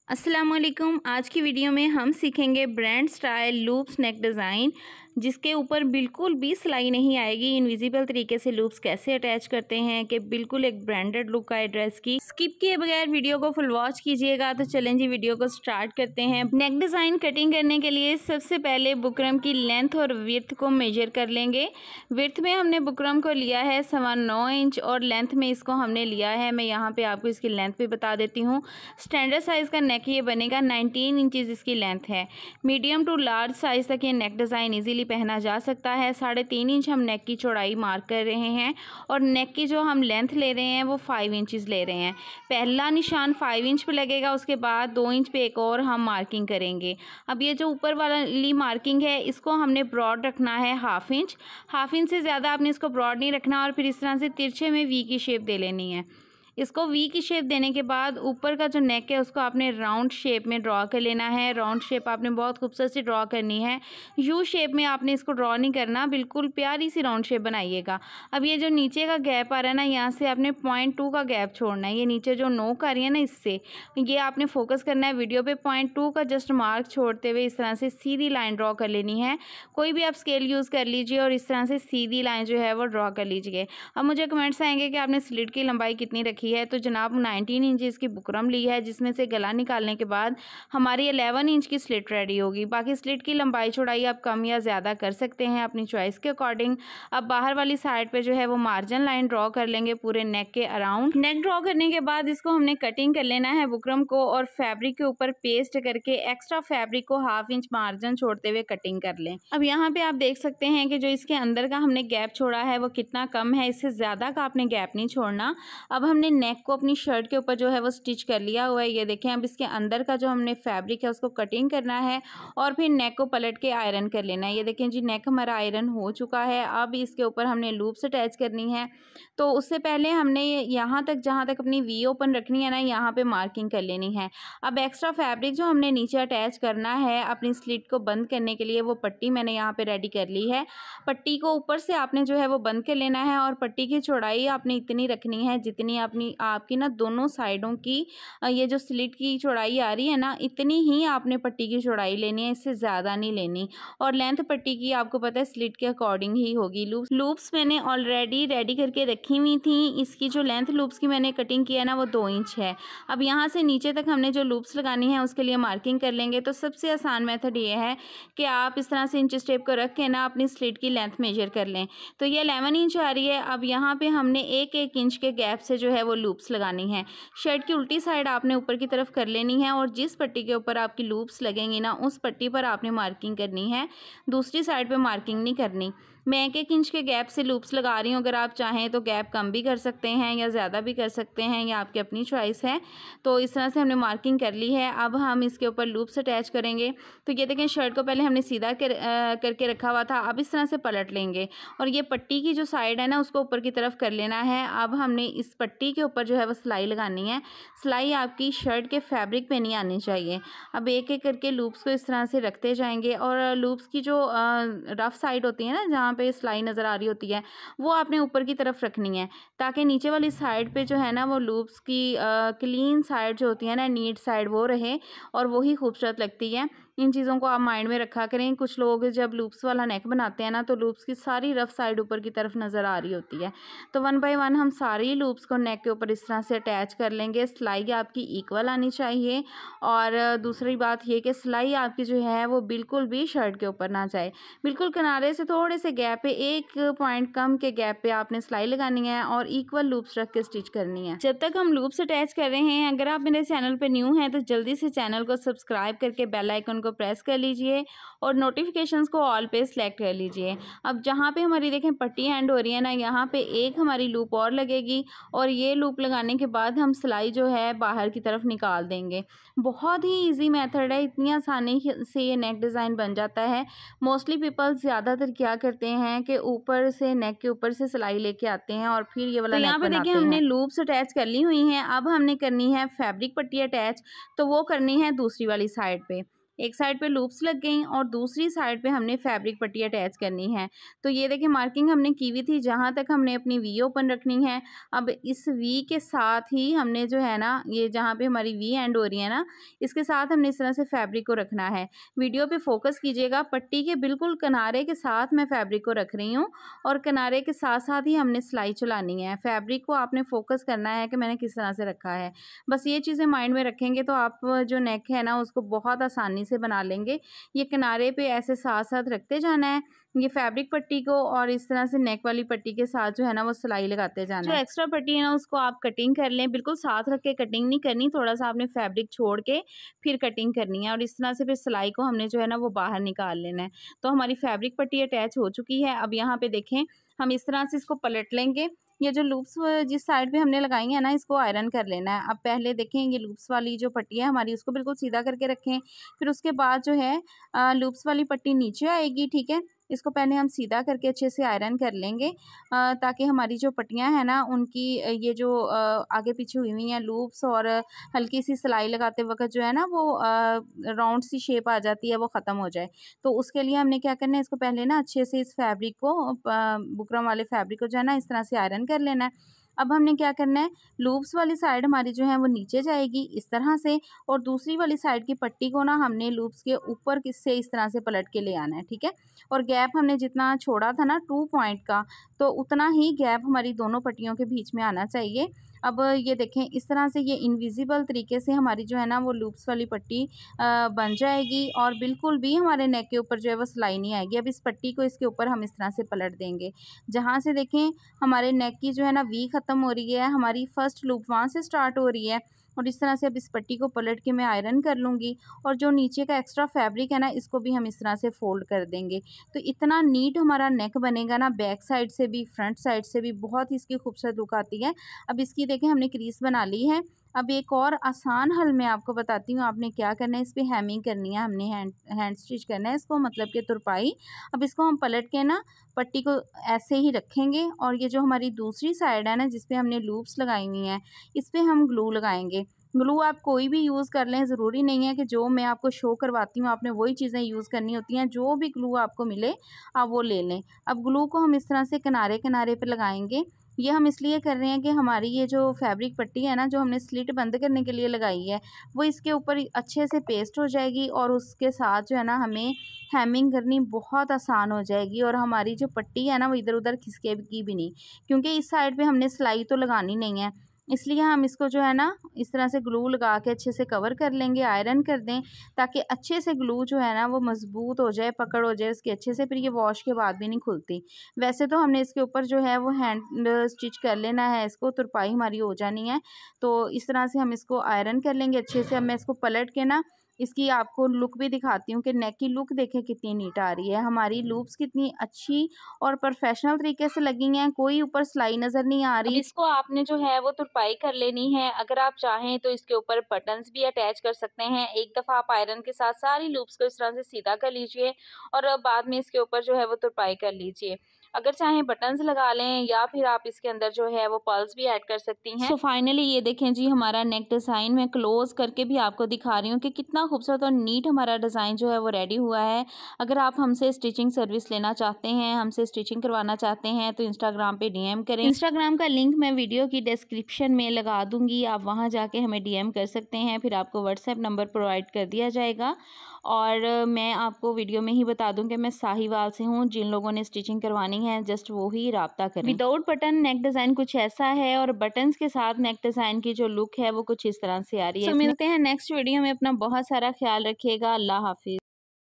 अस्सलाम वालेकुम। आज की वीडियो में हम सीखेंगे ब्रांड स्टाइल लूप्स नेक डिज़ाइन, जिसके ऊपर बिल्कुल भी सिलाई नहीं आएगी। इनविजिबल तरीके से लूप्स कैसे अटैच करते हैं कि बिल्कुल एक ब्रांडेड लुक आए ड्रेस की। स्किप किए बगैर वीडियो को फुल वॉच कीजिएगा। तो चलें जी, वीडियो को स्टार्ट करते हैं। नेक डिज़ाइन कटिंग करने के लिए सबसे पहले बुकरम की लेंथ और विड्थ को मेजर कर लेंगे। विड्थ में हमने बुकरम को लिया है 9.25 इंच और लेंथ में इसको हमने लिया है, मैं यहाँ पे आपको इसकी लेंथ भी बता देती हूँ। स्टैंडर्ड साइज़ का नेक ये बनेगा, 19 इंचज़ इसकी लेंथ है। मीडियम टू लार्ज साइज़ तक ये नेक डिज़ाइन इजीली पहना जा सकता है। 3.5 इंच हम नेक की चौड़ाई मार्क कर रहे हैं और नेक की जो हम लेंथ ले रहे हैं वो 5 इंचज़ ले रहे हैं। पहला निशान 5 इंच पे लगेगा, उसके बाद 2 इंच पे एक और हम मार्किंग करेंगे। अब ये जो ऊपर वाली मार्किंग है इसको हमने ब्रॉड रखना है हाफ इंच से ज़्यादा आपने इसको ब्रॉड नहीं रखना और फिर इस तरह से तिरछे में वी की शेप दे लेनी है। इसको वी की शेप देने के बाद ऊपर का जो नेक है उसको आपने राउंड शेप में ड्रॉ कर लेना है। राउंड शेप आपने बहुत खूबसूरत सी ड्रॉ करनी है। यू शेप में आपने इसको ड्रॉ नहीं करना, बिल्कुल प्यारी सी राउंड शेप बनाइएगा। अब ये जो नीचे का गैप आ रहा है ना, यहाँ से आपने 0.2 का गैप छोड़ना है। ये नीचे जो नोक आ रही है ना, इससे ये आपने फोकस करना है वीडियो पे। 0.2 का जस्ट मार्क छोड़ते हुए इस तरह से सीधी लाइन ड्रॉ कर लेनी है। कोई भी आप स्केल यूज़ कर लीजिए और इस तरह से सीधी लाइन जो है वो ड्रॉ कर लीजिए। अब मुझे कमेंट्स आएंगे कि आपने स्लिट की लंबाई कितनी रखी है। तो जनाब 19 इंच की बुकरम ली है, जिसमें से गला निकालने के बाद हमारी 11 इंच की स्लिट रेडी होगी। बाकी स्लिट की लंबाई चौड़ाई आप कम या ज़्यादा कर सकते हैं अपनी चॉइस के अकॉर्डिंग। अब बाहर वाली साइड पे जो है वो मार्जिन लाइन ड्रॉ कर लेंगे पूरे नेक के अराउंड। नेक ड्रॉ करने के बाद इसको हमने कटिंग कर लेना है बुकरम को, और फैब्रिक के ऊपर पेस्ट करके एक्स्ट्रा फैब्रिक को हाफ इंच मार्जिन छोड़ते हुए कटिंग कर लें। अब यहाँ पे आप देख सकते हैं कि जो इसके अंदर का हमने गैप छोड़ा है वो कितना कम है, इससे ज़्यादा का आपने गैप नहीं छोड़ना। अब हमने नेक को अपनी शर्ट के ऊपर जो है वो स्टिच कर लिया हुआ है, ये देखें। अब इसके अंदर का जो हमने फैब्रिक है उसको कटिंग करना है और फिर नेक को पलट के आयरन कर लेना है। ये देखें जी, नेक हमारा आयरन हो चुका है। अब इसके ऊपर हमने लूप्स अटैच करनी है। तो उससे पहले हमने यहाँ तक, जहाँ तक अपनी वी ओपन रखनी है ना, यहाँ पे मार्किंग कर लेनी है। अब एक्स्ट्रा फैब्रिक जो हमने नीचे अटैच करना है अपनी स्लिट को बंद करने के लिए, वो पट्टी मैंने यहाँ पे रेडी कर ली है। पट्टी को ऊपर से आपने जो है वो बंद कर लेना है और पट्टी की चौड़ाई आपने इतनी रखनी है जितनी आपकी ना दोनों साइडों की ये जो स्लिट की चौड़ाई आ रही है ना, इतनी ही आपने पट्टी की चौड़ाई लेनी है, इससे ज़्यादा नहीं लेनी। और लेंथ पट्टी की आपको पता है स्लिट के अकॉर्डिंग ही होगी। लूप्स मैंने ऑलरेडी रेडी करके रखी हुई थी। इसकी जो लेंथ लूप्स की मैंने कटिंग किया है ना, वो 2 इंच है। अब यहाँ से नीचे तक हमने जो लूप्स लगानी है उसके लिए मार्किंग कर लेंगे। तो सबसे आसान मेथड ये है कि आप इस तरह से इंच टेप को रख के ना अपनी स्लिट की लेंथ मेजर कर लें। तो ये 11 इंच आ रही है। अब यहाँ पे हमने 1-1 इंच के गैप से जो है वो लूप्स लगानी है। शर्ट की उल्टी साइड आपने ऊपर की तरफ कर लेनी है और जिस पट्टी के ऊपर आपकी लूप्स लगेंगी ना, उस पट्टी पर आपने मार्किंग करनी है, दूसरी साइड पे मार्किंग नहीं करनी। मैं 1-1 इंच के गैप से लूप्स लगा रही हूँ। अगर आप चाहें तो गैप कम भी कर सकते हैं या ज़्यादा भी कर सकते हैं, या आपकी अपनी चॉइस है। तो इस तरह से हमने मार्किंग कर ली है। अब हम इसके ऊपर लूप्स अटैच करेंगे। तो ये देखें, शर्ट को पहले हमने सीधा करके रखा हुआ था। अब इस तरह से पलट लेंगे और ये पट्टी की जो साइड है ना, उसको ऊपर की तरफ कर लेना है। अब हमने इस पट्टी के ऊपर जो है वो सिलाई लगानी है। सिलाई आपकी शर्ट के फैब्रिक पे नहीं आनी चाहिए। अब एक एक करके लूप्स को इस तरह से रखते जाएंगे और लूप्स की जो रफ साइड होती है ना, जहाँ पे सिलाई नज़र आ रही होती है, वो आपने ऊपर की तरफ रखनी है, ताकि नीचे वाली साइड पे जो है ना वो लूप्स की क्लीन साइड जो होती है ना, नीट साइड, वो रहे और वही खूबसूरत लगती है। इन चीज़ों को आप माइंड में रखा करें। कुछ लोग जब लूप्स वाला नेक बनाते हैं ना, तो लूप्स की सारी रफ साइड ऊपर की तरफ नज़र आ रही होती है। तो 1 बाय 1 हम सारी लूप्स को नेक के ऊपर इस तरह से अटैच कर लेंगे। सिलाई आपकी इक्वल आनी चाहिए और दूसरी बात ये कि सिलाई आपकी जो है वो बिल्कुल भी शर्ट के ऊपर ना जाए। बिल्कुल किनारे से थोड़े से गैप पे, 1 पॉइंट कम के गैप पे आपने सिलाई लगानी है और इक्वल लूप्स रख के स्टिच करनी है। जब तक हम लूप्स अटैच कर रहे हैं, अगर आप मेरे चैनल पर न्यू हैं तो जल्दी से चैनल को सब्सक्राइब करके बेल आइकन को प्रेस कर लीजिए और नोटिफिकेशंस को ऑल पे सेलेक्ट कर लीजिए। अब जहाँ पे हमारी देखें पट्टी एंड हो रही है ना, यहाँ पे एक हमारी लूप और लगेगी और ये लूप लगाने के बाद हम सिलाई जो है बाहर की तरफ निकाल देंगे। बहुत ही इजी मेथड है, इतनी आसानी से ये नेक डिज़ाइन बन जाता है। मोस्टली पीपल ज़्यादातर क्या करते हैं कि ऊपर से नेक के ऊपर से सिलाई लेके आते हैं और फिर ये वाला नेक बनाते हैं। यहाँ पे देखिए हमने लूप्स अटैच कर ली हुई हैं। अब हमने करनी है फैब्रिक पट्टी अटैच, तो वो करनी है दूसरी वाली साइड पे। एक साइड पे लूप्स लग गई और दूसरी साइड पे हमने फैब्रिक पट्टी अटैच करनी है। तो ये देखिए मार्किंग हमने की हुई थी, जहाँ तक हमने अपनी वी ओपन रखनी है। अब इस वी के साथ ही हमने जो है ना, ये जहाँ पे हमारी वी एंड हो रही है ना, इसके साथ हमने इस तरह से फैब्रिक को रखना है। वीडियो पे फोकस कीजिएगा, पट्टी के बिल्कुल किनारे के साथ मैं फैब्रिक को रख रही हूँ और किनारे के साथ साथ ही हमने सिलाई चलानी है। फैब्रिक को आपने फोकस करना है कि मैंने किस तरह से रखा है। बस ये चीज़ें माइंड में रखेंगे तो आप जो नेक है ना उसको बहुत आसानी से बना लेंगे। ये किनारे पे ऐसे साथ साथ रखते जाना है, ये फैब्रिक पट्टी को, और इस तरह से नेक वाली पट्टी के साथ जो है ना वो सिलाई लगाते जाना है। जो एक्स्ट्रा पट्टी है ना उसको आप कटिंग कर लें, बिल्कुल साथ रख के कटिंग नहीं करनी, थोड़ा सा आपने फैब्रिक छोड़ के फिर कटिंग करनी है और इस तरह से फिर सिलाई को हमने जो है ना वो बाहर निकाल लेना है। तो हमारी फैब्रिक पट्टी अटैच हो चुकी है। अब यहाँ पे देखें, हम इस तरह से इसको पलट लेंगे। ये जो लूप्स जिस साइड पे हमने लगाई है ना इसको आयरन कर लेना है। अब पहले देखें, ये लूप्स वाली जो पट्टी है हमारी उसको बिल्कुल सीधा करके रखें। फिर उसके बाद जो है लूप्स वाली पट्टी नीचे आएगी, ठीक है। इसको पहले हम सीधा करके अच्छे से आयरन कर लेंगे ताकि हमारी जो पट्टियाँ हैं ना उनकी ये जो आगे पीछे हुई हुई हैं लूप्स और हल्की सी सिलाई लगाते वक्त जो है ना वो राउंड सी शेप आ जाती है, वो ख़त्म हो जाए। तो उसके लिए हमने क्या करना है, इसको पहले ना अच्छे से इस फैब्रिक को बुकरम वाले फैब्रिक को जो है ना इस तरह से आयरन कर लेना है। अब हमने क्या करना है, लूप्स वाली साइड हमारी जो है वो नीचे जाएगी इस तरह से, और दूसरी वाली साइड की पट्टी को ना हमने लूप्स के ऊपर से इस तरह से पलट के ले आना है, ठीक है। और गैप हमने जितना छोड़ा था ना 2 पॉइंट का, तो उतना ही गैप हमारी दोनों पट्टियों के बीच में आना चाहिए। अब ये देखें, इस तरह से ये इनविजिबल तरीके से हमारी जो है ना वो लूप्स वाली पट्टी बन जाएगी और बिल्कुल भी हमारे नेक के ऊपर जो है वो सिलाई नहीं आएगी। अब इस पट्टी को इसके ऊपर हम इस तरह से पलट देंगे, जहाँ से देखें हमारे नेक की जो है ना वी ख़त्म हो रही है, हमारी फर्स्ट लूप वहाँ से स्टार्ट हो रही है। और इस तरह से अब इस पट्टी को पलट के मैं आयरन कर लूँगी और जो नीचे का एक्स्ट्रा फैब्रिक है ना इसको भी हम इस तरह से फोल्ड कर देंगे। तो इतना नीट हमारा नेक बनेगा ना, बैक साइड से भी फ्रंट साइड से भी बहुत ही इसकी खूबसूरत लुक आती है। अब इसकी देखें हमने क्रीज बना ली है। अब एक और आसान हल मैं आपको बताती हूँ, आपने क्या करना है, इस पर हेमिंग करनी है, हमने हैंड स्टिच करना है इसको, मतलब कि तुरपाई। अब इसको हम पलट के ना पट्टी को ऐसे ही रखेंगे और ये जो हमारी दूसरी साइड है ना जिस पे हमने लूप्स लगाई हुई हैं इस पर हम ग्लू लगाएंगे। ग्लू आप कोई भी यूज़ कर लें, ज़रूरी नहीं है कि जो मैं आपको शो करवाती हूँ आपने वही चीज़ें यूज़ करनी होती हैं। जो भी ग्लू आपको मिले आप वो ले लें। अब ग्लू को हम इस तरह से किनारे किनारे पे लगाएंगे। ये हम इसलिए कर रहे हैं कि हमारी ये जो फैब्रिक पट्टी है ना जो हमने स्लिट बंद करने के लिए लगाई है वो इसके ऊपर अच्छे से पेस्ट हो जाएगी और उसके साथ जो है ना हमें हेमिंग करनी बहुत आसान हो जाएगी और हमारी जो पट्टी है ना वो इधर उधर खिसकेगी भी नहीं, क्योंकि इस साइड पे हमने सिलाई तो लगानी नहीं है। इसलिए हम इसको जो है ना इस तरह से ग्लू लगा के अच्छे से कवर कर लेंगे, आयरन कर दें ताकि अच्छे से ग्लू जो है ना वो मज़बूत हो जाए, पकड़ हो जाए उसकी अच्छे से, फिर ये वॉश के बाद भी नहीं खुलती। वैसे तो हमने इसके ऊपर जो है वो हैंड स्टिच कर लेना है, इसको तुरपाई हमारी हो जानी है। तो इस तरह से हम इसको आयरन कर लेंगे अच्छे से। अब मैं इसको पलट के ना इसकी आपको लुक भी दिखाती हूँ कि नेक की लुक देखें कितनी नीट आ रही है, हमारी लूप्स कितनी अच्छी और प्रोफेशनल तरीके से लगी हैं, कोई ऊपर सिलाई नज़र नहीं आ रही। इसको आपने जो है वो तुरपाई कर लेनी है। अगर आप चाहें तो इसके ऊपर बटन्स भी अटैच कर सकते हैं। एक दफ़ा आप आयरन के साथ सारी लूप्स को इस तरह से सीधा कर लीजिए और बाद में इसके ऊपर जो है वो तुरपाई कर लीजिए। अगर चाहें बटन्स लगा लें या फिर आप इसके अंदर जो है वो पर्ल्स भी ऐड कर सकती हैं। सो फाइनली ये देखें जी, हमारा नेक डिज़ाइन मैं क्लोज करके भी आपको दिखा रही हूँ कि कितना खूबसूरत और नीट हमारा डिज़ाइन जो है वो रेडी हुआ है। अगर आप हमसे स्टिचिंग सर्विस लेना चाहते हैं, हमसे स्टिचिंग करवाना चाहते हैं तो इंस्टाग्राम पे डीएम करें। इंस्टाग्राम का लिंक मैं वीडियो की डिस्क्रिप्शन में लगा दूंगी, आप वहाँ जाके हमें डीएम कर सकते हैं, फिर आपको व्हाट्सएप नंबर प्रोवाइड कर दिया जाएगा। और मैं आपको वीडियो में ही बता दूं कि मैं साहिवाल से हूं, जिन लोगों ने स्टिचिंग करवानी है जस्ट वो ही राब्ता करें। विदाउट बटन नेक डिज़ाइन कुछ ऐसा है और बटन्स के साथ नेक डिज़ाइन की जो लुक है वो कुछ इस तरह से आ रही है। तो मिलते हैं नेक्स्ट वीडियो में, अपना बहुत सारा ख्याल रखिएगा। अल्लाह हाफिज़।